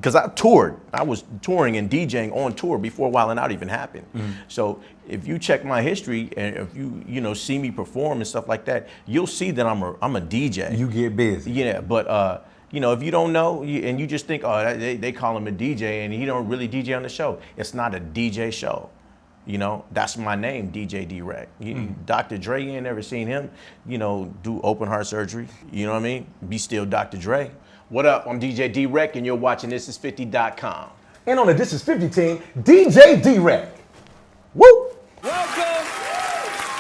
because I toured. I was touring and DJing on tour before Wildin' Out even happened. So if you check my history and if you see me perform and stuff like that, you'll see that I'm a DJ. You get busy. Yeah, but if you don't know and you just think, oh, they call him a DJ and he don't really DJ on the show, it's not a DJ show. That's my name, DJ D Wrek. Dr. Dre, you ain't never seen him, do open heart surgery. You know what I mean? Be still Dr. Dre. What up? I'm DJ D Wrek and you're watching Thisis50.com. And on the Thisis50 team, DJ D Wrek. Woo! Welcome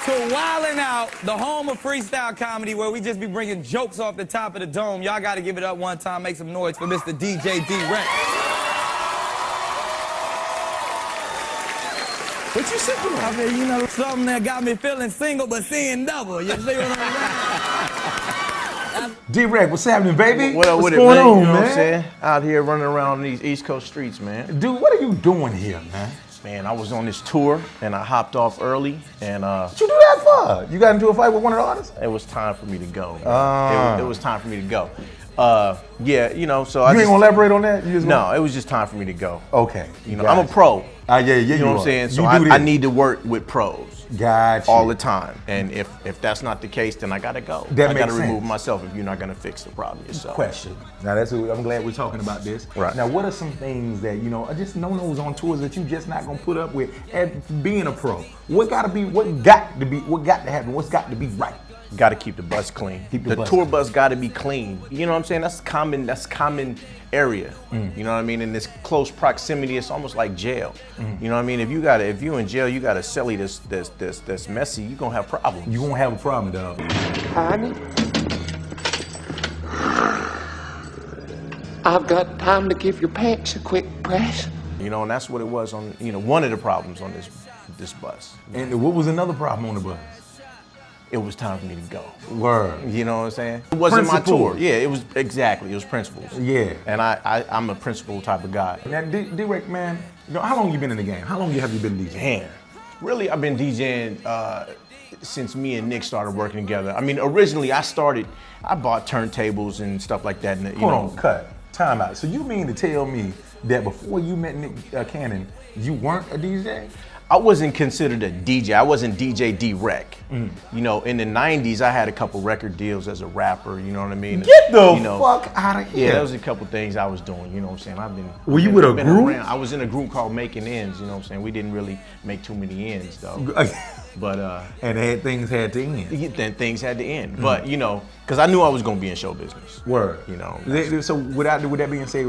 to Wildin' Out, the home of freestyle comedy, where we just be bringing jokes off the top of the dome. Y'all got to give it up one time, make some noise for Mr. DJ D Wrek. What you sipping on? I mean, something that got me feeling single but seeing double. You see what I'm saying? D Wrek, what's happening, baby? What up what's with going it, man? on, You know man? what I'm saying? Out here running around these East Coast streets, man. Dude, what are you doing here, man? Man, I was on this tour and I hopped off early and What you do that for? You got into a fight with one of the artists? it was time for me to go. It was time for me to go. Yeah, so You ain't gonna elaborate on that? No, it was just time for me to go. Okay. I'm a pro. Yeah, You know what I'm saying? So I need to work with pros. Gotcha. All the time. And if that's not the case, then I gotta go. That I makes gotta remove sense. myself if you're not gonna fix the problem yourself. Question. Now I'm glad we're talking about this. Right. Now, what are some things that are just no-nos on tours that you just not gonna put up with as being a pro? What got to happen? What's got to be right? Got to keep the bus clean. The bus tour clean. bus got to be clean. You know what I'm saying? That's common area. You know what I mean? In this close proximity, it's almost like jail. You know what I mean? If you in jail, you got a cellie that's messy, you gonna have problems. You won't have a problem, dog. Honey, I've got time to give your pants a quick press. And that's what it was on. One of the problems on this bus. And what was another problem on the bus? It was time for me to go. Word. You know what I'm saying? It wasn't my Principles. tour. Yeah, it was exactly. It was principles. Yeah. And I'm a principle type of guy. Now, D Wrek, man, how long you been in the game? How long have you been DJing? Man, really, I've been DJing since me and Nick started working together. I mean, originally I bought turntables and stuff like that. And, Hold on, cut. Time out. So you mean to tell me that before you met Nick Cannon, you weren't a DJ? I wasn't considered a DJ. I wasn't DJ D Wrek. In the 90s, I had a couple record deals as a rapper, you know what I mean? Get the fuck out of here. Yeah, there was a couple things I was doing, you know what I'm saying? Were you with a group? Around. I was in a group called Making Ends, you know what I'm saying? We didn't really make too many ends, though. But and things had to end. Then things had to end. But because I knew I was gonna be in show business. Word. So with that being said,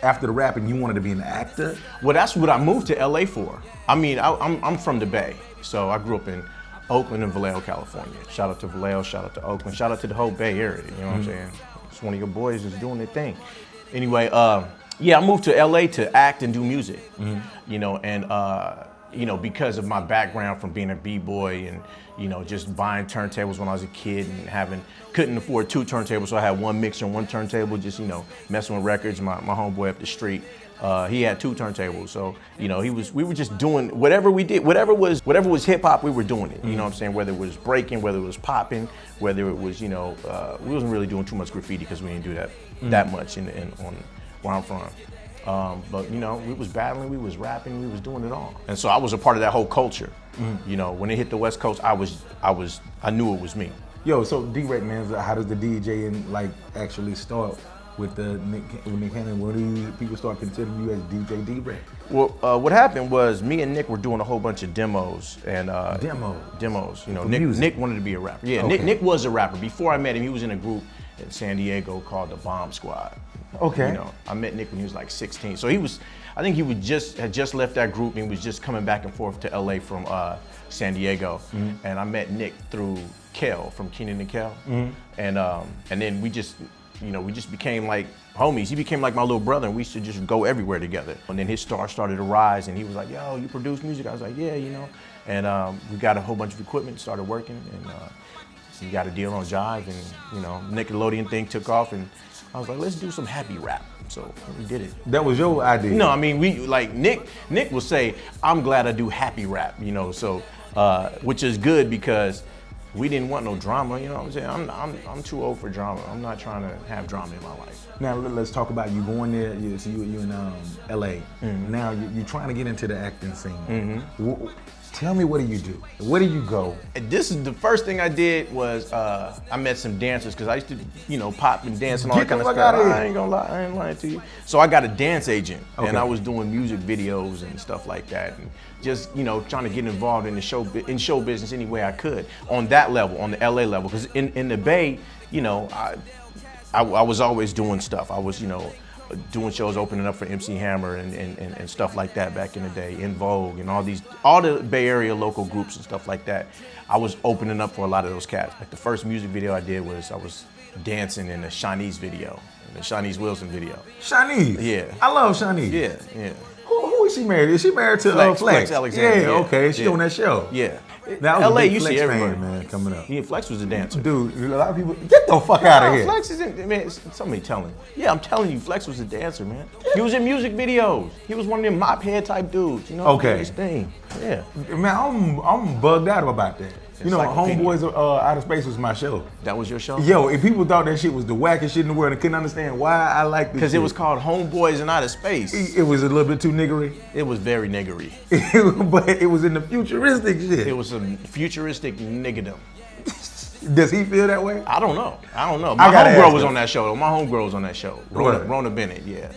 after the rapping, you wanted to be an actor? Well, that's what I moved to LA for. I mean, I'm from the Bay, so I grew up in Oakland and Vallejo, California. Shout out to Vallejo, shout out to Oakland, shout out to the whole Bay Area. You know what I'm saying? It's one of your boys is doing their thing. Anyway, yeah, I moved to LA to act and do music. Because of my background from being a b-boy and just buying turntables when I was a kid and couldn't afford two turntables, so I had one mixer and one turntable, just messing with records. My homeboy up the street, he had two turntables, so we were just doing whatever we did, whatever was hip hop, we were doing it. You know what I'm saying? Whether it was breaking, whether it was popping, whether it was we wasn't really doing too much graffiti because we didn't do that much on where I'm from. But we was battling, we was rapping, we was doing it all, and so I was a part of that whole culture. When it hit the West Coast, I knew it was me. Yo, so D Wrek, man, how does the DJing actually start with Nick Cannon? When do people start considering you as DJ D Wrek? Well, what happened was me and Nick were doing a whole bunch of demos and demos. Nick wanted to be a rapper. Yeah, okay. Nick was a rapper. Before I met him, he was in a group in San Diego called the Bomb Squad. Okay. I met Nick when he was like 16. So I think he had just left that group and he was just coming back and forth to LA from San Diego. And I met Nick through Kel from Kenan and Kel. And then we just became like homies. He became like my little brother and we used to just go everywhere together. And then his star started to rise and he was like, yo, you produce music? I was like, yeah, And we got a whole bunch of equipment, started working, and so we got a deal on Jive, and Nickelodeon thing took off, and I was like, let's do some happy rap. So we did it. That was your idea? No, I mean, Nick will say, I'm glad I do happy rap, so, which is good because we didn't want no drama. You know what I'm saying? I'm too old for drama. I'm not trying to have drama in my life. Now let's talk about you going there. So you in L.A. Now you're trying to get into the acting scene. Tell me, what do you do? Where do you go? This is the first thing I did was I met some dancers because I used to, pop and dance and all that kind of stuff. I ain't gonna lie, I ain't lying to you. So I got a dance agent, and I was doing music videos and stuff like that, and just trying to get involved in the show business any way I could on that level, on the LA level. Because in the Bay, I was always doing stuff. I was doing shows, opening up for MC Hammer and stuff like that back in the day, In Vogue and all the Bay Area local groups and stuff like that. I was opening up for a lot of those cats. Like the first music video I did was I was dancing in the Shanice video, the Shanice Wilson video. Shanice? Yeah. I love Shanice. Yeah. Who is she married? Is she married to Flex? Flex Alexander. Yeah, okay. She on that show. Yeah. That was LA, a big you Flex see everybody. fan, man, coming up. Yeah, Flex was a dancer. Dude, a lot of people, get the fuck out of here. Flex is man, somebody telling. Yeah, I'm telling you, Flex was a dancer, man. He was in music videos. He was one of them mop head type dudes, Okay. His thing. Yeah. Man, I'm bugged out about that. Homeboys Out of Space was my show. That was your show? Yo, if people thought that shit was the wackest shit in the world and couldn't understand why I liked this because it was called Homeboys in Outer Space. It was a little bit too niggery. It was very niggery. But it was in the futuristic shit. It was some futuristic niggerdom. Does he feel that way? I don't know. My homegirl was on that show. My homegirl was on that show. Rona Bennett, yeah.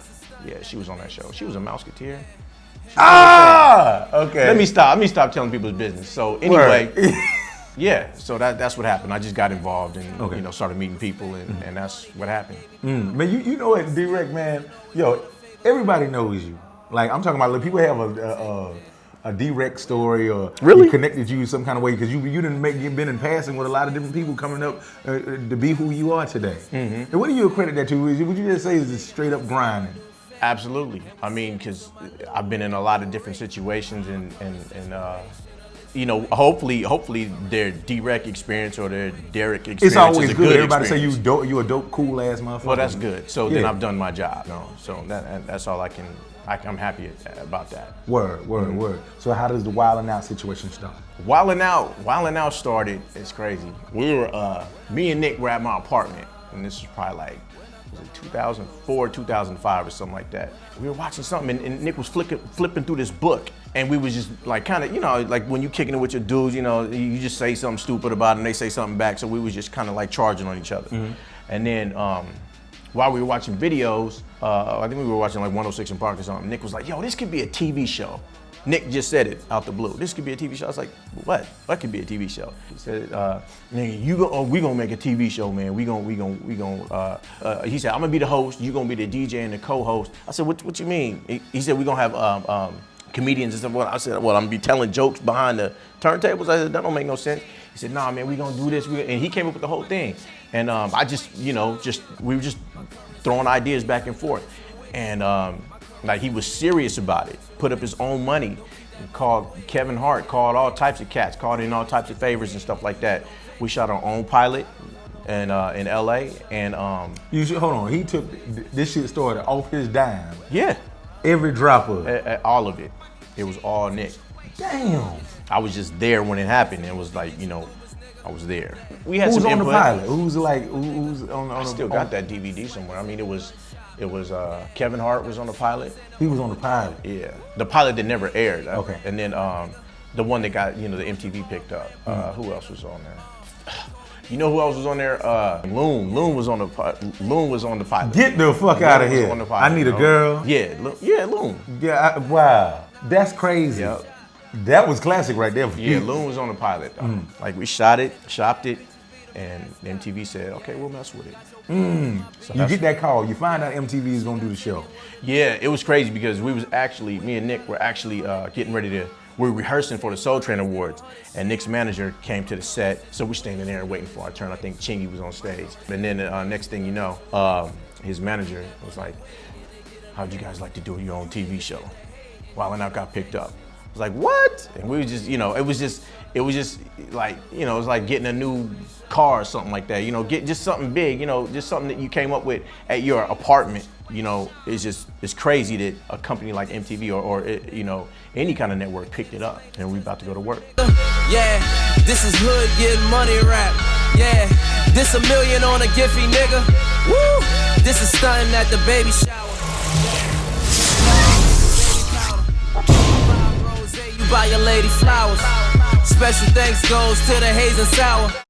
Yeah, she was on that show. She was a Mouseketeer. Okay. Let me stop telling people's business. So anyway, yeah, so that's what happened. I just got involved and started meeting people and that's what happened. Man, you know what, D Wrek, man? Yo, everybody knows you. Like I'm talking about, people have a D Wrek story or really connected you some kind of way because you didn't been in passing with a lot of different people coming up to be who you are today. And what do you accredit that to? Would you just say it's straight up grinding? Absolutely. I mean, because I've been in a lot of different situations and hopefully their D Wrek experience or their Derek experience it's always is a good. Everybody experience. say you a dope, cool ass motherfucker. Well, that's good. So then I've done my job. So that's all I'm happy about that. Word. So how does the Wildin' Out situation start? Wildin' Out started, it's crazy. We were, me and Nick were at my apartment, and this was probably like, was it 2004, 2005 or something like that. We were watching something and Nick was flipping through this book and we was just like kind of, like when you kicking it with your dudes, you just say something stupid about it and they say something back. So we was just kind of like charging on each other. And then while we were watching videos, I think we were watching like 106 in Park or something, Nick was like, yo, this could be a TV show. Nick just said it out the blue. This could be a TV show. I was like, what? What could be a TV show? He said, nigga, we gonna make a TV show, man. We gonna. He said, I'm gonna be the host. You gonna be the DJ and the co-host. I said, what you mean? He said, we gonna have comedians and stuff. I said, well, I'm gonna be telling jokes behind the turntables. I said, that don't make no sense. He said, nah, man, we gonna do this. And he came up with the whole thing. And I just, we were just throwing ideas back and forth. And like he was serious about it, put up his own money, called Kevin Hart, called all types of cats, called in all types of favors and stuff like that. We shot our own pilot in LA and You should hold on, he took this shit started off his dime. Yeah. Every drop of it. All of it. It was all Nick. Damn. I was just there when it happened. It was like, I was there. We had who's some on input. the pilot? Who's on I still got that DVD somewhere. I mean, it was Kevin Hart was on the pilot. He was on the pilot. Yeah, the pilot that never aired. Okay. And then the one that got the MTV picked up. Who else was on there? You know who else was on there? Loon. Loon was on the pilot. Get the fuck out of here. On the pilot, I need a girl. Yeah, Loon. Yeah, wow, that's crazy. Yep. That was classic right there for you. Yeah, Loon was on the pilot. Like we shot it, shopped it, and MTV said, okay, we'll mess with it. So you get that call, you find out MTV is gonna do the show. Yeah, it was crazy because me and Nick were actually getting ready to, we were rehearsing for the Soul Train Awards, and Nick's manager came to the set, so we're standing there waiting for our turn. I think Chingy was on stage. And then next thing you know, his manager was like, how'd you guys like to do your own TV show? Wildin' Out got picked up. was like, what? And we were just, you know, it was just like, you know, it was like getting a new car or something like that. You know, get just something big, you know, just something that you came up with at your apartment. You know, it's crazy that a company like MTV or you know, any kind of network picked it up, and we about to go to work. Yeah, this is hood getting money rap. Yeah, this $1 million on a Giphy nigga. Woo, this is stunting at the baby shower. You buy your lady flowers. Special thanks goes to the Haze and Sour.